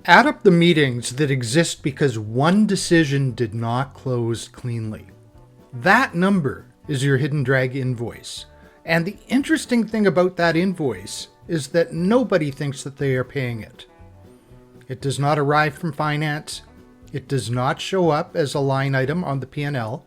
Add up the meetings that exist because one decision did not close cleanly. That number is your hidden drag invoice. And the interesting thing about that invoice is that nobody thinks that they are paying it. It does not arrive from finance. It does not show up as a line item on the P&L.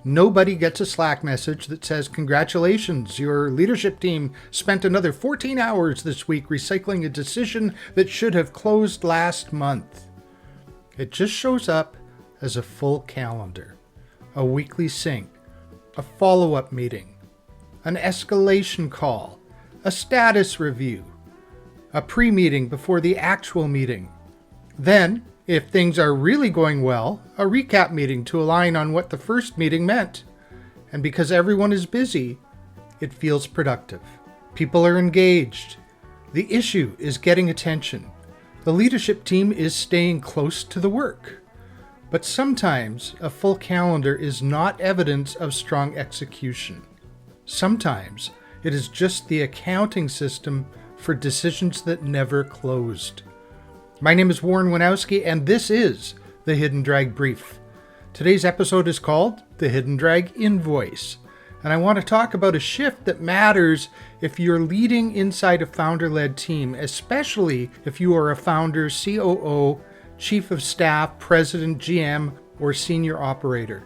Nobody gets a Slack message that says, "Congratulations, your leadership team spent another 14 hours this week recycling a decision that should have closed last month." It just shows up as a full calendar, a weekly sync, a follow-up meeting, an escalation call, a status review, a pre-meeting before the actual meeting. Then, if things are really going well, a recap meeting to align on what the first meeting meant. And because everyone is busy, it feels productive. People are engaged. The issue is getting attention. The leadership team is staying close to the work. But sometimes a full calendar is not evidence of strong execution. Sometimes it is just the accounting system for decisions that never closed. My name is Wojnowski, and this is the Hidden Drag Brief. Today's episode is called the Hidden Drag Invoice, and I want to talk about a shift that matters if you're leading inside a founder-led team, especially if you are a founder, COO, chief of staff, president, GM, or senior operator.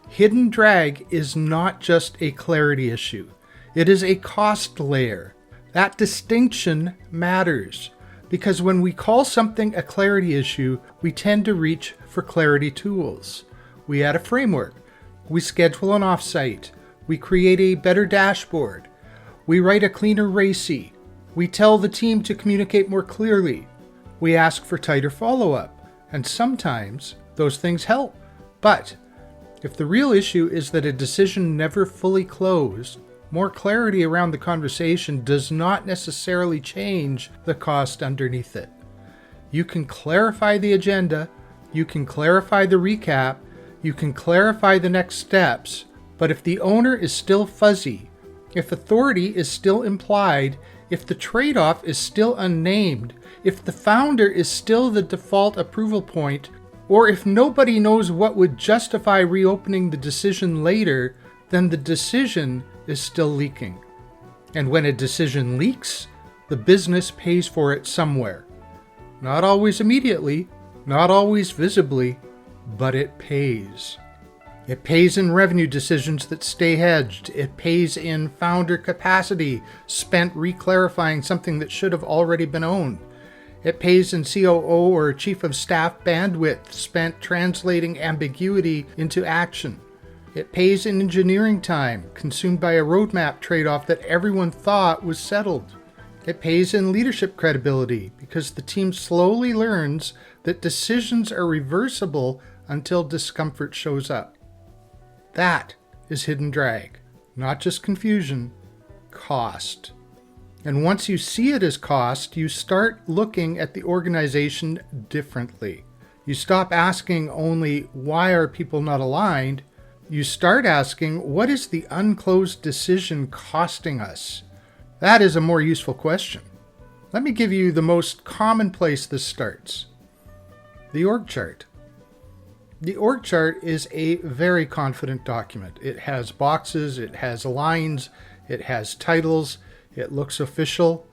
Hidden drag is not just a clarity issue. It is a cost layer. That distinction matters. Because when we call something a clarity issue, we tend to reach for clarity tools. We add a framework. We schedule an offsite. We create a better dashboard. We write a cleaner RACI. We tell the team to communicate more clearly. We ask for tighter follow-up. And sometimes those things help. But if the real issue is that a decision never fully closed, more clarity around the conversation does not necessarily change the cost underneath it. You can clarify the agenda, you can clarify the recap, you can clarify the next steps, but if the owner is still fuzzy, if authority is still implied, if the trade-off is still unnamed, if the founder is still the default approval point, or if nobody knows what would justify reopening the decision later, then the decision is still leaking. And when a decision leaks, the business pays for it somewhere. Not always immediately, not always visibly, but it pays. It pays in revenue decisions that stay hedged. It pays in founder capacity spent reclarifying something that should have already been owned. It pays in COO or chief of staff bandwidth spent translating ambiguity into action. It pays in engineering time, consumed by a roadmap trade-off that everyone thought was settled. It pays in leadership credibility, because the team slowly learns that decisions are reversible until discomfort shows up. That is hidden drag, not just confusion, cost. And once you see it as cost, you start looking at the organization differently. You stop asking only, why are people not aligned? You start asking, what is the unclosed decision costing us? That is a more useful question. Let me give you the most common place this starts. The org chart. The org chart is a very confident document. It has boxes, it has lines, it has titles, it looks official.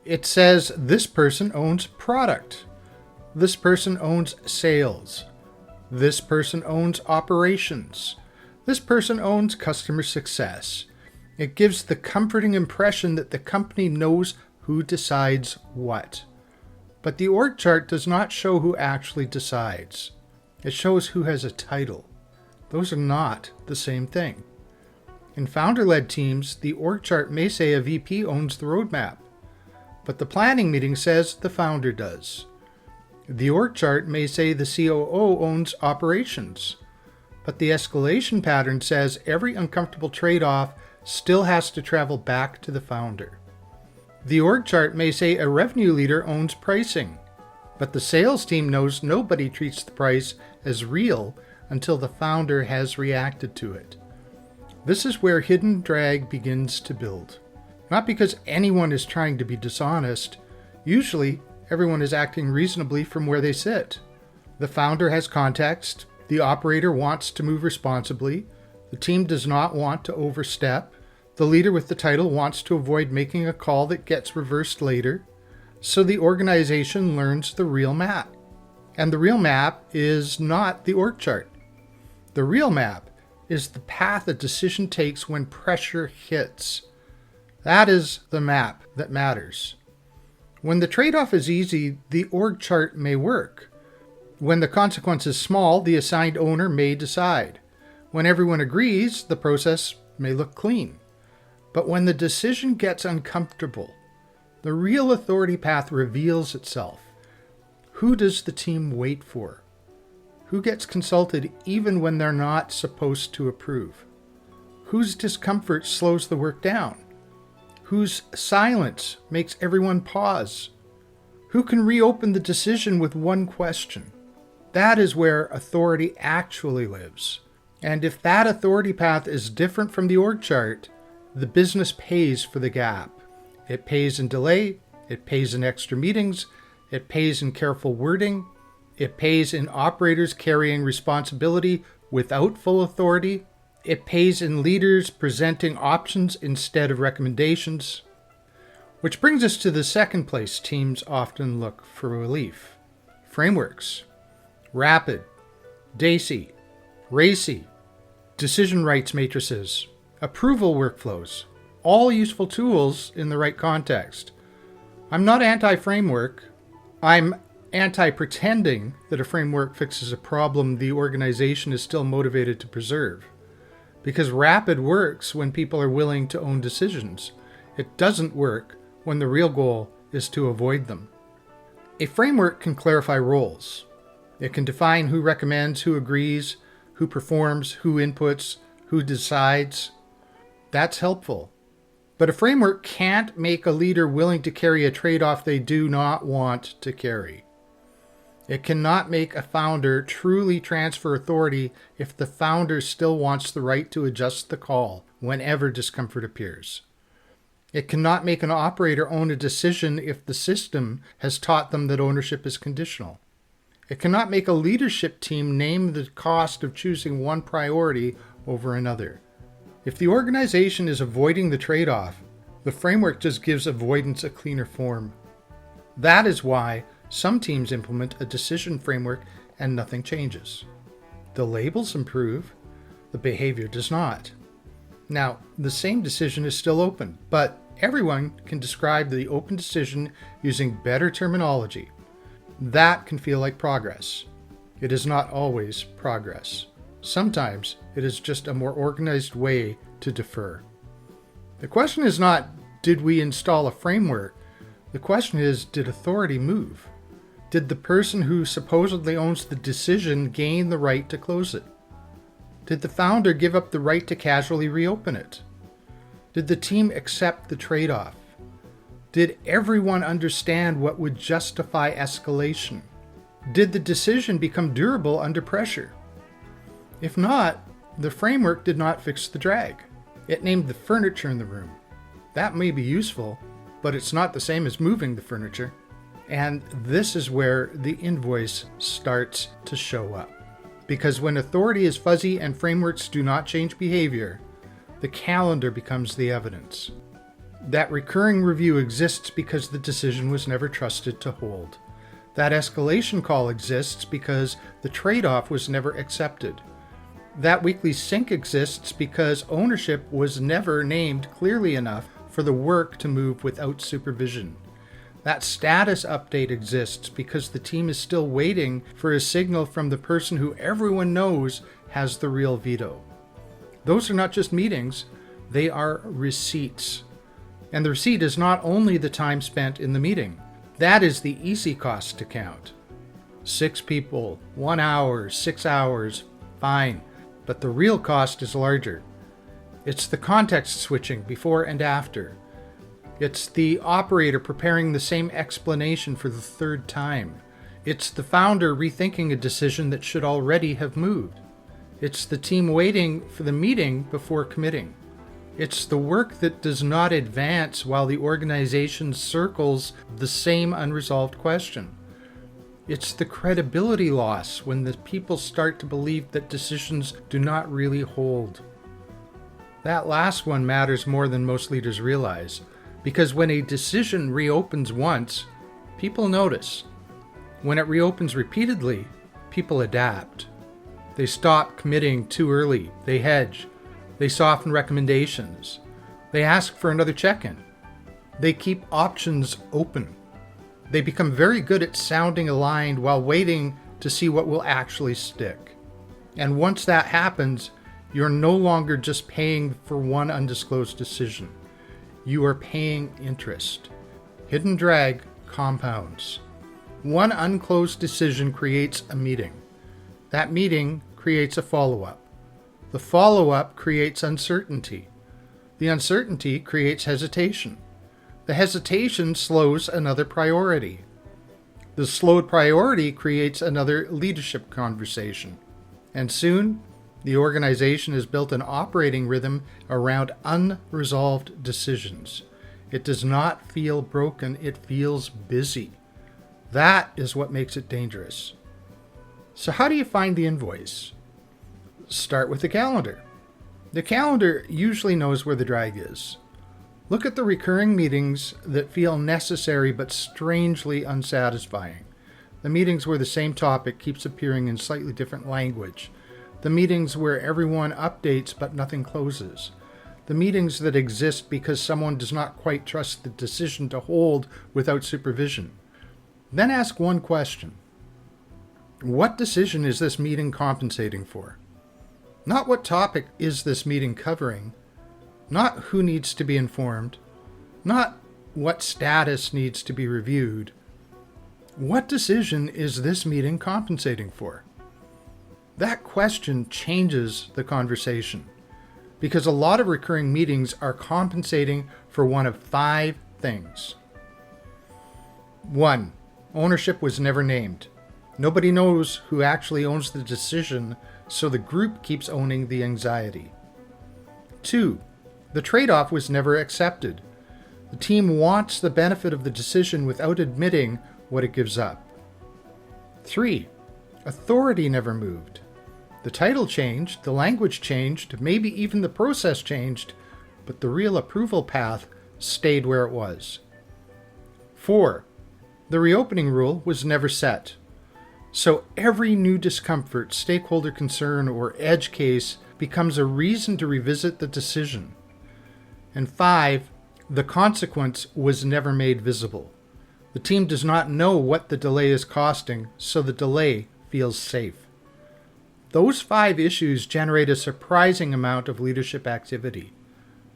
It says this person owns product. This person owns sales. This person owns operations. This person owns customer success. It gives the comforting impression that the company knows who decides what. But the org chart does not show who actually decides. It shows who has a title. Those are not the same thing. In founder-led teams, the org chart may say a VP owns the roadmap, but the planning meeting says the founder does. The org chart may say the COO owns operations, but the escalation pattern says every uncomfortable trade-off still has to travel back to the founder. The org chart may say a revenue leader owns pricing, but the sales team knows nobody treats the price as real until the founder has reacted to it. This is where hidden drag begins to build. Not because anyone is trying to be dishonest. Usually, everyone is acting reasonably from where they sit. The founder has context, the operator wants to move responsibly, the team does not want to overstep, the leader with the title wants to avoid making a call that gets reversed later, so the organization learns the real map. And the real map is not the org chart. The real map is the path a decision takes when pressure hits. That is the map that matters. When the trade-off is easy, the org chart may work. When the consequence is small, the assigned owner may decide. When everyone agrees, the process may look clean. But when the decision gets uncomfortable, the real authority path reveals itself. Who does the team wait for? Who gets consulted even when they're not supposed to approve? Whose discomfort slows the work down? Whose silence makes everyone pause? Who can reopen the decision with one question? That is where authority actually lives. And if that authority path is different from the org chart, the business pays for the gap. It pays in delay, it pays in extra meetings, it pays in careful wording, it pays in operators carrying responsibility without full authority, it pays in leaders presenting options instead of recommendations. Which brings us to the second place teams often look for relief. Frameworks. Rapid, DACY, RACY, decision rights matrices, approval workflows, all useful tools in the right context. I'm not anti-framework. I'm anti-pretending that a framework fixes a problem the organization is still motivated to preserve. Because rapid works when people are willing to own decisions. It doesn't work when the real goal is to avoid them. A framework can clarify roles. It can define who recommends, who agrees, who performs, who inputs, who decides. That's helpful. But a framework can't make a leader willing to carry a trade-off they do not want to carry. It cannot make a founder truly transfer authority if the founder still wants the right to adjust the call whenever discomfort appears. It cannot make an operator own a decision if the system has taught them that ownership is conditional. It cannot make a leadership team name the cost of choosing one priority over another. If the organization is avoiding the trade-off, the framework just gives avoidance a cleaner form. That is why some teams implement a decision framework and nothing changes. The labels improve, the behavior does not. Now, the same decision is still open, but everyone can describe the open decision using better terminology. That can feel like progress. It is not always progress. Sometimes it is just a more organized way to defer. The question is not, did we install a framework? The question is, did authority move? Did the person who supposedly owns the decision gain the right to close it? Did the founder give up the right to casually reopen it? Did the team accept the trade-off? Did everyone understand what would justify escalation? Did the decision become durable under pressure? If not, the framework did not fix the drag. It named the furniture in the room. That may be useful, but it's not the same as moving the furniture. And this is where the invoice starts to show up. Because when authority is fuzzy and frameworks do not change behavior, the calendar becomes the evidence. That recurring review exists because the decision was never trusted to hold. That escalation call exists because the trade-off was never accepted. That weekly sync exists because ownership was never named clearly enough for the work to move without supervision. That status update exists because the team is still waiting for a signal from the person who everyone knows has the real veto. Those are not just meetings, they are receipts. And the receipt is not only the time spent in the meeting. That is the easy cost to count. 6 people, 1 hour, 6 hours, fine. But the real cost is larger. It's the context switching before and after. It's the operator preparing the same explanation for the 3rd time. It's the founder rethinking a decision that should already have moved. It's the team waiting for the meeting before committing. It's the work that does not advance while the organization circles the same unresolved question. It's the credibility loss when the people start to believe that decisions do not really hold. That last one matters more than most leaders realize, because when a decision reopens once, people notice. When it reopens repeatedly, people adapt. They stop committing too early. They hedge. They soften recommendations. They ask for another check-in. They keep options open. They become very good at sounding aligned while waiting to see what will actually stick. And once that happens, you're no longer just paying for one undisclosed decision. You are paying interest. Hidden drag compounds. One unclosed decision creates a meeting. That meeting creates a follow-up. The follow-up creates uncertainty. The uncertainty creates hesitation. The hesitation slows another priority. The slowed priority creates another leadership conversation. And soon, the organization has built an operating rhythm around unresolved decisions. It does not feel broken, it feels busy. That is what makes it dangerous. So how do you find the invoice? Start with the calendar. The calendar usually knows where the drag is. Look at the recurring meetings that feel necessary but strangely unsatisfying. The meetings where the same topic keeps appearing in slightly different language. The meetings where everyone updates but nothing closes. The meetings that exist because someone does not quite trust the decision to hold without supervision. Then ask one question. What decision is this meeting compensating for? Not what topic is this meeting covering, not who needs to be informed, not what status needs to be reviewed. What decision is this meeting compensating for? That question changes the conversation, because a lot of recurring meetings are compensating for one of 5 things. 1. Ownership was never named. Nobody knows who actually owns the decision, so the group keeps owning the anxiety. 2. The trade-off was never accepted. The team wants the benefit of the decision without admitting what it gives up. 3. Authority never moved. The title changed, the language changed, maybe even the process changed, but the real approval path stayed where it was. 4. The reopening rule was never set. So every new discomfort, stakeholder concern, or edge case becomes a reason to revisit the decision. And 5, the consequence was never made visible. The team does not know what the delay is costing, so the delay feels safe. Those 5 issues generate a surprising amount of leadership activity.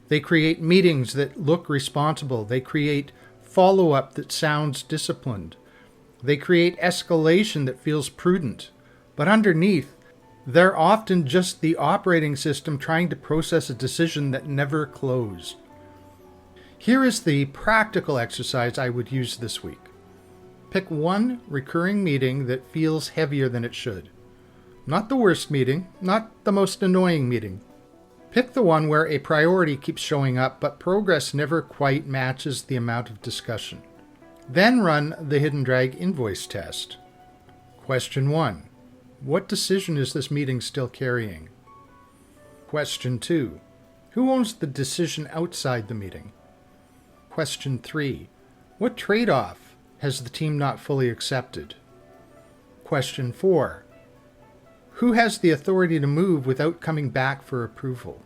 They create meetings that look responsible. They create follow-up that sounds disciplined. They create escalation that feels prudent. But underneath, they're often just the operating system trying to process a decision that never closed. Here is the practical exercise I would use this week. Pick one recurring meeting that feels heavier than it should. Not the worst meeting, not the most annoying meeting. Pick the one where a priority keeps showing up, but progress never quite matches the amount of discussion. Then run the Hidden Drag Invoice test. Question 1. What decision is this meeting still carrying? Question 2. Who owns the decision outside the meeting? Question 3. What trade-off has the team not fully accepted? Question 4. Who has the authority to move without coming back for approval?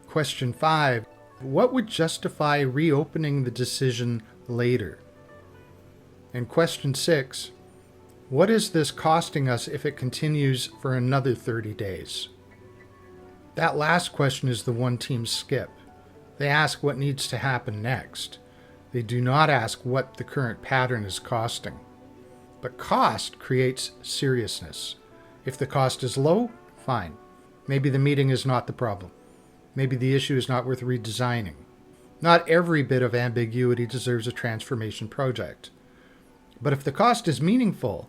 Question 5. What would justify reopening the decision later? And question 6. What is this costing us if it continues for another 30 days? That last question is the one team skip. They ask what needs to happen next. They do not ask what the current pattern is costing. But cost creates seriousness. If the cost is low, fine. Maybe the meeting is not the problem. Maybe the issue is not worth redesigning. Not every bit of ambiguity deserves a transformation project. But if the cost is meaningful,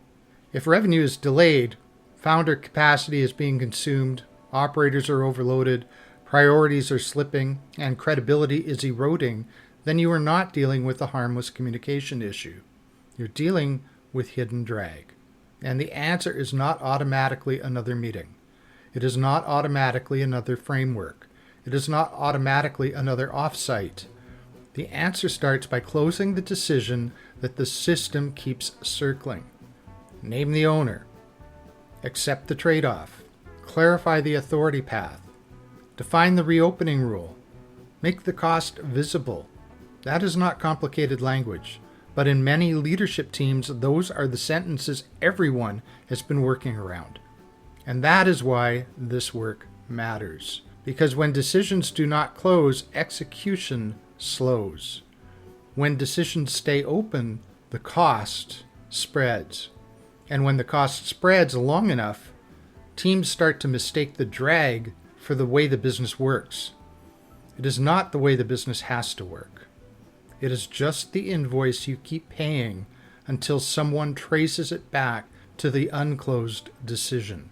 if revenue is delayed, founder capacity is being consumed, operators are overloaded, priorities are slipping, and credibility is eroding, then you are not dealing with a harmless communication issue. You're dealing with hidden drag. And the answer is not automatically another meeting. It is not automatically another framework. It is not automatically another offsite. The answer starts by closing the decision that the system keeps circling. Name the owner. Accept the trade-off. Clarify the authority path. Define the reopening rule. Make the cost visible. That is not complicated language, but in many leadership teams, those are the sentences everyone has been working around. And that is why this work matters. Because when decisions do not close, execution slows. When decisions stay open, the cost spreads. And when the cost spreads long enough, teams start to mistake the drag for the way the business works. It is not the way the business has to work. It is just the invoice you keep paying until someone traces it back to the unclosed decision.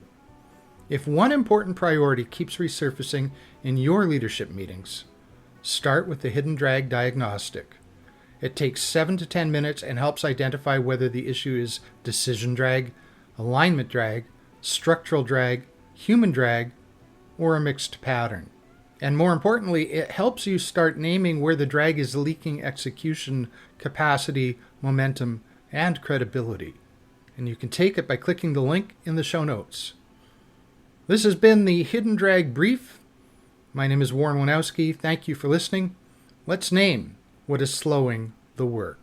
If one important priority keeps resurfacing in your leadership meetings, start with the hidden drag diagnostic. It takes 7 to 10 minutes and helps identify whether the issue is decision drag, alignment drag, structural drag, human drag, or a mixed pattern. And more importantly, it helps you start naming where the drag is leaking execution, capacity, momentum, and credibility. And you can take it by clicking the link in the show notes. This has been the Hidden Drag Brief. My name is Wojnowski. Thank you for listening. Let's name what is slowing the work.